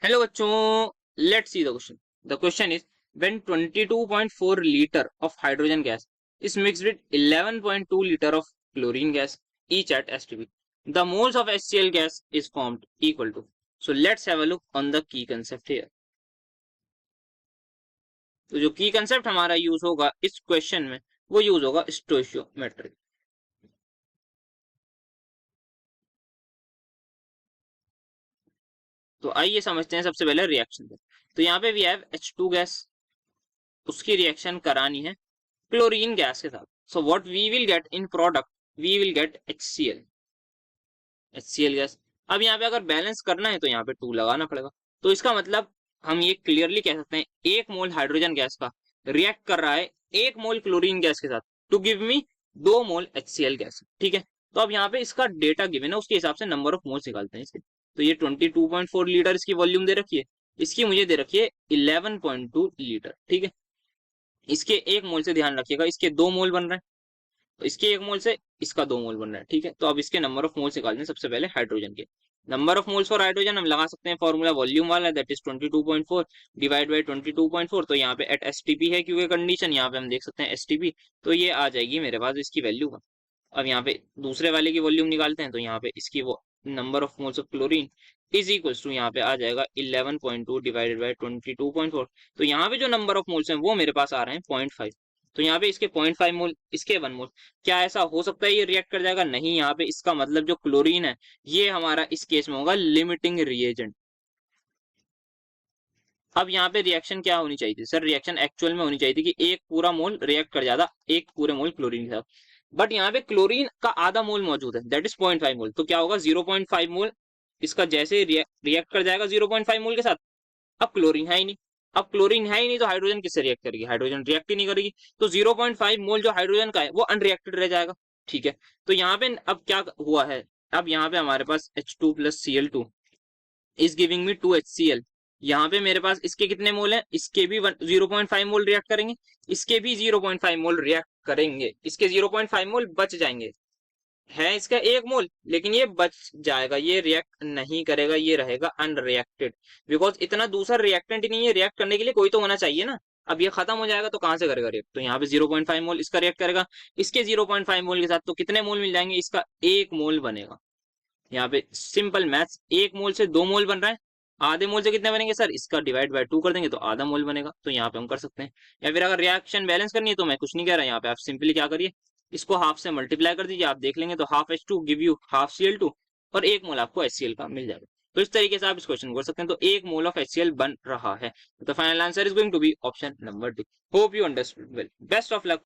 Hello बच्चों, let's see the question. The question is when 22.4 litre of hydrogen gas is mixed with 11.2 liter of chlorine gas each at STP. The moles of HCl gas is formed equal to. So let's have a look on the key concept here. तो जो की concept हमारा use होगा इस question में वो use होगा stoichiometry. तो आइए समझते हैं सबसे पहले रिएक्शन. तो यहाँ पे वी हैव H2 गैस, उसकी रिएक्शन करानी है क्लोरीन गैस के साथ. So what we will get in product, we will get HCl gas. अब यहाँ पे अगर बैलेंस करना है तो यहाँ पे 2 लगाना पड़ेगा. तो इसका मतलब हम ये क्लियरली कह सकते हैं 1 मोल हाइड्रोजन गैस का रिएक्ट कर रहा है 1 मोल क्लोरीन गैस के साथ to give me 2 mole HCl gas. ठीक है, तो अब यहाँ पे इसका डेटा गिवन है, उसके हिसाब से नंबर ऑफ मोल्स निकालते हैं इसके. तो ये 22.4 लीटर इसकी वॉल्यूम दे रखी है, इसकी मुझे दे रखी है 11.2 लीटर. ठीक है, इसके 1 मोल से ध्यान रखिएगा इसके 2 मोल बन रहे हैं, तो इसके 1 मोल से इसका 2 मोल बन रहा है. ठीक है, तो अब इसके नंबर ऑफ मोल्स निकालने सबसे पहले हाइड्रोजन के. Number of moles for hydrogen हम लगा सकते हैं फॉर्मूला वॉल्यूम वाला, दैट इज 22.4 डिवाइड बाय 22.4. तो यहाँ पे एट एसटीपी है क्योंकि कंडीशन यहाँ पे हम देख सकते हैं एसटीपी, तो ये आ जाएगी मेरे पास इसकी वैल्यू का. अब यहाँ पे दूसरे वाले की वॉल्यूम निकालते हैं, तो यहाँ पे इसकी वो number of moles of chlorine is equals to यहाँ पे आ जाएगा 11.2 डिवाइडेड बाय 22.4. तो यहाँ पे जो नंबर ऑफ मोल्स हैं वो मेरे पास आ रहे हैं 0.5. तो यहाँ पे इसके 0.5 मोल, इसके 1 मोल. क्या ऐसा हो सकता है ये रिएक्ट कर जाएगा? नहीं. यहाँ पे इसका मतलब जो क्लोरीन है ये हमारा इस केस में होगा लिमिटिंग रिएजेंट. अब यहाँ पे रिएक्शन क्या होनी चाहिए थी सर? रिएक्शन एक्चुअल में होनी चाहिए थी कि 1 पूरा मोल रिएक्ट कर जाता 1 पूरे मोल क्लोरीन के साथ, बट यहाँ पे क्लोरीन का आधा मोल मौजूद है, दैट इज 0.5 मोल. तो क्या होगा 0.5 मोल इसका जैसे रिएक्ट कर जाएगा 0.5 मोल के साथ. अब क्लोरीन है ही नहीं, अब क्लोरीन है ही नहीं तो हाइड्रोजन किससे रिएक्ट करेगी? हाइड्रोजन रिएक्ट ही नहीं करेगी. तो 0.5 मोल जो हाइड्रोजन का है वो अनरिएक्टेड रह जाएगा. ठीक है, तो यहाँ पे अब क्या हुआ है, अब यहाँ पे हमारे पास H2 plus Cl2 is giving me 2 HCl. यहाँ पे मेरे पास इसके कितने मोल हैं? इसके भी 0.5 मोल रिएक्ट करेंगे, इसके भी 0.5 मोल रिएक्ट करेंगे, इसके 0.5 मोल बच जाएंगे. है इसका 1 मोल लेकिन ये बच जाएगा, ये रिएक्ट नहीं करेगा, ये रहेगा अनरिएक्टेड. बिकॉज इतना दूसरा रिएक्टेंट ही नहीं है, रिएक्ट करने के लिए कोई तो होना चाहिए ना. अब ये खत्म हो जाएगा तो कहां से करेगा रिएक्ट? तो यहाँ पे 0.5 मोल इसका रिएक्ट करेगा, इसके 0.5 मोल के साथ तो कितने मोल मिल जाएंगे? इसका 1 मोल बनेगा. यहाँ पे सिंपल मैथ्स, 1 मोल से 2 मोल बन रहा है, आधे मोल से कितने बनेंगे सर? इसका डिवाइड बाय 2 कर देंगे तो आधा मोल बनेगा. तो यहाँ पे हम कर सकते हैं. या फिर अगर रिएक्शन बैलेंस करनी है तो मैं कुछ नहीं कह रहा, यहाँ पे आप सिंपली क्या करिए, इसको हाफ से मल्टीप्लाई कर दीजिए, आप देख लेंगे तो half H2 give you half Cl2 और 1 मोल आपको HCl का मिल जाएगा. तो इस तरीके से आप इस क्वेश्चन को कर सकते हैं. तो 1 मोल ऑफ HCl बन रहा है. तो final answer is going to be option number 2. Hope you understood well. Best of luck.